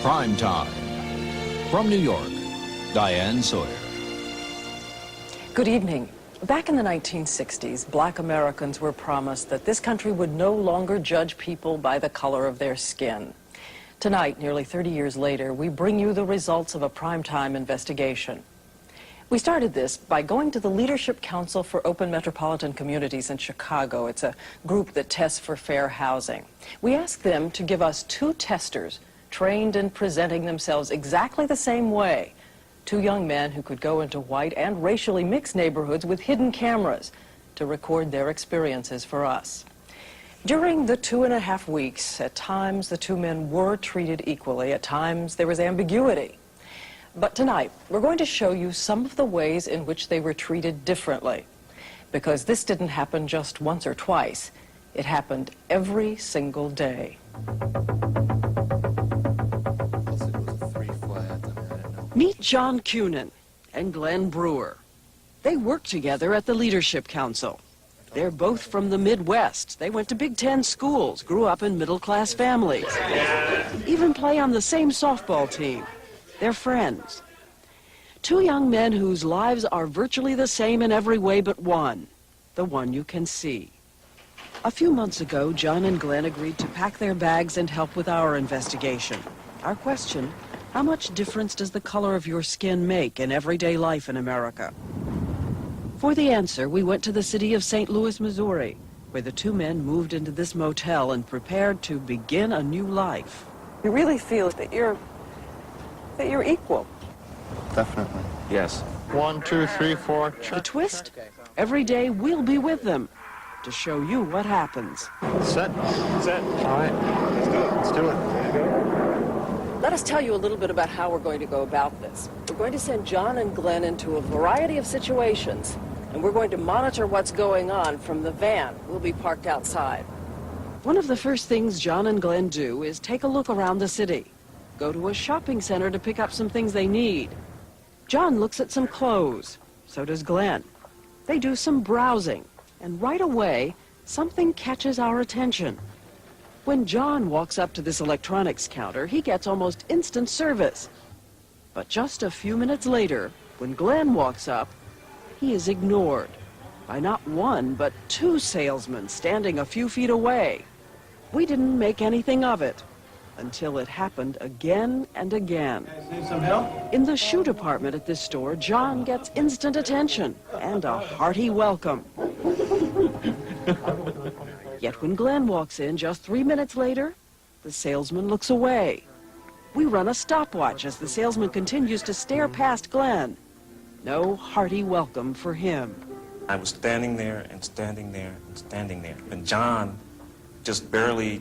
Prime Time. From New York, Diane Sawyer. Good evening. Back in the 1960s, black Americans were promised that this country would no longer judge people by the color of their skin. Tonight, nearly 30 years later, we bring you the results of a primetime investigation. We started this by going to the Leadership Council for Open Metropolitan Communities in Chicago. It's a group that tests for fair housing. We asked them to give us two testers trained in presenting themselves exactly the same way. Two young men who could go into white and racially mixed neighborhoods with hidden cameras to record their experiences for us. During the 2.5 weeks, at times the two men were treated equally, at times there was ambiguity. But tonight, we're going to show you some of the ways in which they were treated differently. Because this didn't happen just once or twice, it happened every single day. Meet John Cunin and Glenn Brewer. They work together at the Leadership Council. They're both from the Midwest. They went to Big Ten schools, grew up in middle-class families, even play on the same softball team. They're friends. Two young men whose lives are virtually the same in every way but one, the one you can see. A few months ago, John and Glenn agreed to pack their bags and help with our investigation. Our question: how much difference does the color of your skin make in everyday life in America? For the answer, we went to the city of St. Louis, Missouri, where the two men moved into this motel and prepared to begin a new life. You really feel that you're equal? Definitely. Yes. 1, 2, 3, 4. The twist? Every day we'll be with them to show you what happens. Set. Set. All right. Let's do it. Let us tell you a little bit about how we're going to go about this. We're going to send John and Glenn into a variety of situations, and we're going to monitor what's going on from the van. We'll be parked outside. One of the first things John and Glenn do is take a look around the city. Go to a shopping center to pick up some things they need. John looks at some clothes. So does Glenn. They do some browsing, and right away, something catches our attention. When John walks up to this electronics counter, he gets almost instant service. But just a few minutes later, when Glenn walks up, he is ignored by not one, but two salesmen standing a few feet away. We didn't make anything of it until it happened again and again. Need some help? In the shoe department at this store, John gets instant attention and a hearty welcome. Yet when Glenn walks in just 3 minutes later, the salesman looks away. We run a stopwatch as the salesman continues to stare past Glenn. No hearty welcome for him. I was standing there and standing there and standing there. And John just barely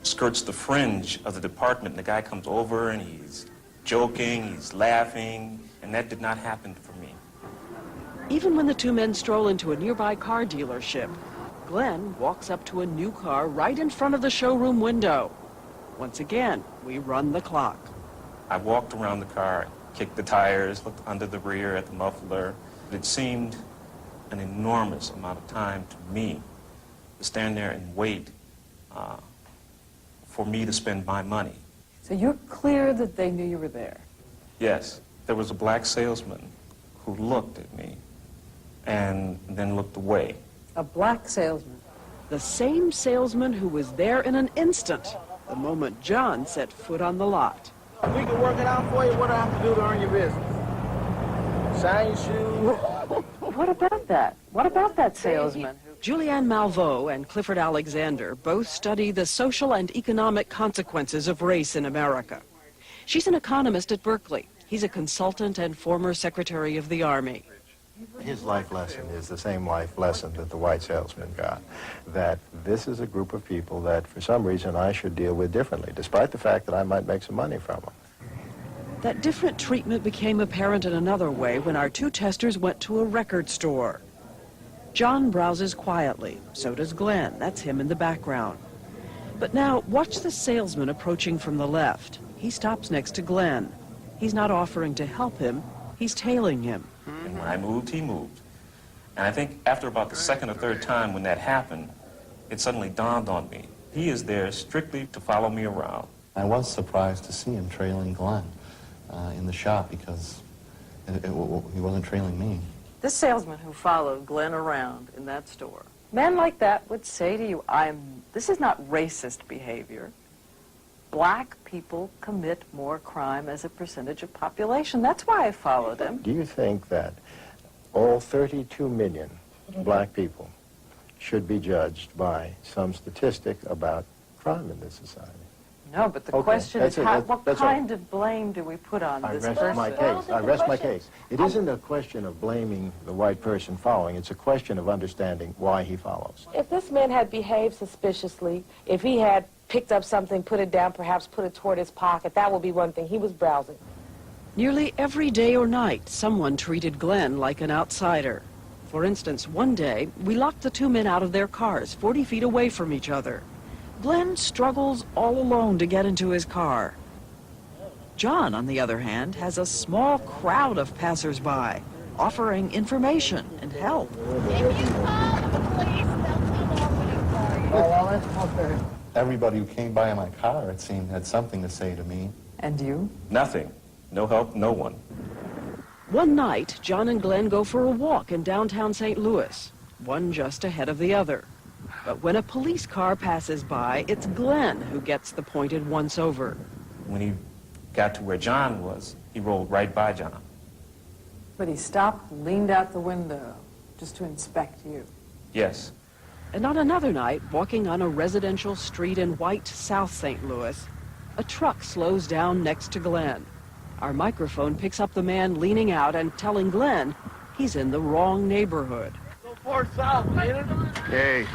skirts the fringe of the department. And the guy comes over and he's joking, he's laughing, and that did not happen for me. Even when the two men stroll into a nearby car dealership, Glenn walks up to a new car right in front of the showroom window. Once again, we run the clock. I walked around the car, kicked the tires, looked under the rear at the muffler. It seemed an enormous amount of time to me to stand there and wait for me to spend my money. So you're clear that they knew you were there? Yes, there was a black salesman who looked at me and then looked away. A black salesman? The same salesman who was there in an instant, the moment John set foot on the lot. We can work it out for you. What do I have to do to earn your business? Sign your shoes? What about that? What about that salesman? Julianne Malveaux and Clifford Alexander both study the social and economic consequences of race in America. She's an economist at Berkeley. He's a consultant and former Secretary of the Army. His life lesson is the same life lesson that the white salesman got, that this is a group of people that for some reason I should deal with differently, despite the fact that I might make some money from them. That different treatment became apparent in another way when our two testers went to a record store. John browses quietly, so does Glenn. That's him in the background. But now, watch the salesman approaching from the left. He stops next to Glenn. He's not offering to help him, he's tailing him. And when I moved, he moved. And I think after about the second or third time when that happened, it suddenly dawned on me. He is there strictly to follow me around I was surprised to see him trailing Glenn in the shop because he wasn't trailing me. This salesman who followed Glenn around in that store, a man like that would say to you, this is not racist behavior. Black people commit more crime as a percentage of population. That's why I followed him. Do you think that all 32 million black people should be judged by some statistic about crime in this society? No, but the Okay, question is, that's it. what That's kind of blame do we put on I this rest person? my case. I rest my case. It isn't a question of blaming the white person following. It's a question of understanding why he follows. If this man had behaved suspiciously, if he had picked up something, put it down, perhaps put it toward his pocket, that would be one thing. He was browsing. Nearly every day or night, someone treated Glenn like an outsider. For instance, one day, we locked the two men out of their cars, 40 feet away from each other. Glenn struggles all alone to get into his car. John, on the other hand, has a small crowd of passersby, offering information and help. If you call the police, they'll come over for you. Everybody who came by in my car, it seemed, had something to say to me. And you? Nothing. No help, no one. One night, John and Glenn go for a walk in downtown St. Louis, one just ahead of the other. But when a police car passes by, it's Glenn who gets the pointed once-over. When he got to where John was, he rolled right by John. But he stopped, leaned out the window, just to inspect you. Yes. And on another night, walking on a residential street in white South St. Louis, a truck slows down next to Glenn. Our microphone picks up the man leaning out and telling Glenn he's in the wrong neighborhood. Go far south, man. Okay.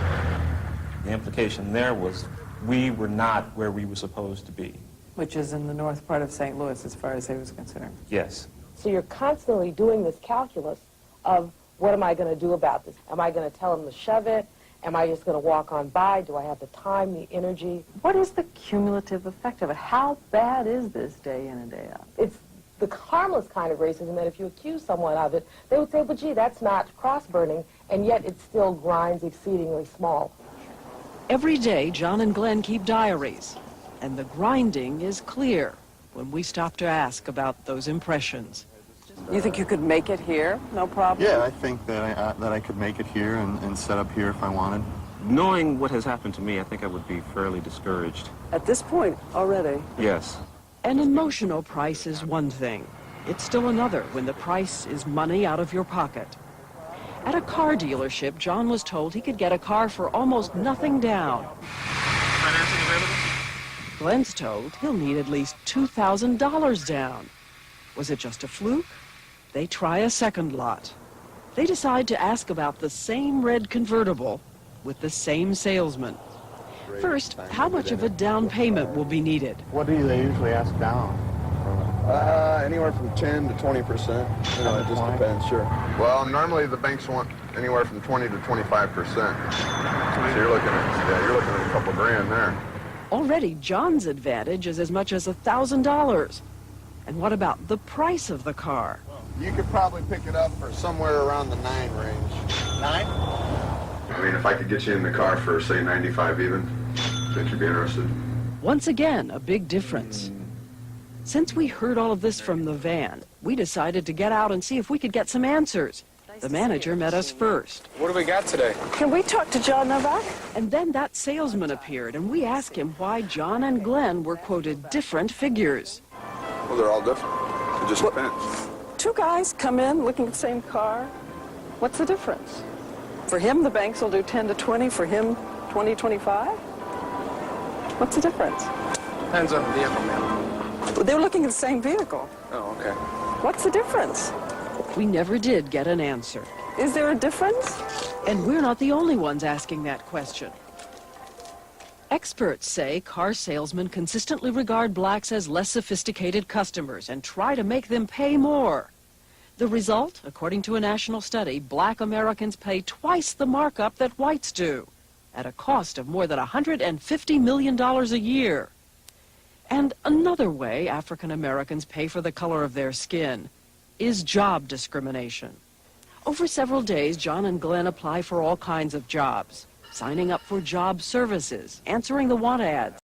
The implication there was we were not where we were supposed to be. Which is in the north part of St. Louis, as far as he was concerned. Yes. So you're constantly doing this calculus of what am I going to do about this? Am I going to tell him to shove it? Am I just going to walk on by? Do I have the time, the energy? What is the cumulative effect of it? How bad is this day in and day out? It's the harmless kind of racism that if you accuse someone of it, they would say, well, gee, that's not cross-burning, and yet it still grinds exceedingly small. Every day, John and Glenn keep diaries, and the grinding is clear when we stop to ask about those impressions. You think you could make it here? No problem? Yeah, I think that I could make it here and set up here if I wanted. Knowing what has happened to me, I think I would be fairly discouraged. At this point, already. Yes. An emotional price is one thing. It's still another when the price is money out of your pocket. At a car dealership, John was told he could get a car for almost nothing down. Financing available? Glenn's told he'll need at least $2,000 down. Was it just a fluke? They try a second lot. They decide to ask about the same red convertible with the same salesman. First, how much of a down payment will be needed? What do they usually ask down? Anywhere from 10 to 20%. You know, it just depends, sure. Well, normally the banks want anywhere from 20 to 25%. So you're looking at a couple grand there. Already, John's advantage is as much as $1,000. And what about the price of the car? You could probably pick it up for somewhere around the 9 range. 9? I mean, if I could get you in the car for, say, 95 even, think you'd be interested? Once again, a big difference. Since we heard all of this from the van, we decided to get out and see if we could get some answers. The manager met us first. What do we got today? Can we talk to John Novak? And then that salesman appeared, and we asked him why John and Glenn were quoted different figures. Well, they're all different. It just depends. Two guys come in looking at the same car. What's the difference? For him, the banks will do 10 to 20. For him, 20, 25? What's the difference? Depends on the vehicle, ma'am. They're looking at the same vehicle. Oh, okay. What's the difference? We never did get an answer. Is there a difference? And we're not the only ones asking that question. Experts say car salesmen consistently regard blacks as less sophisticated customers and try to make them pay more. The result, according to a national study, black Americans pay twice the markup that whites do, at a cost of more than $150 million a year. And another way African Americans pay for the color of their skin is job discrimination. Over several days, John and Glenn apply for all kinds of jobs, signing up for job services, answering the want ads,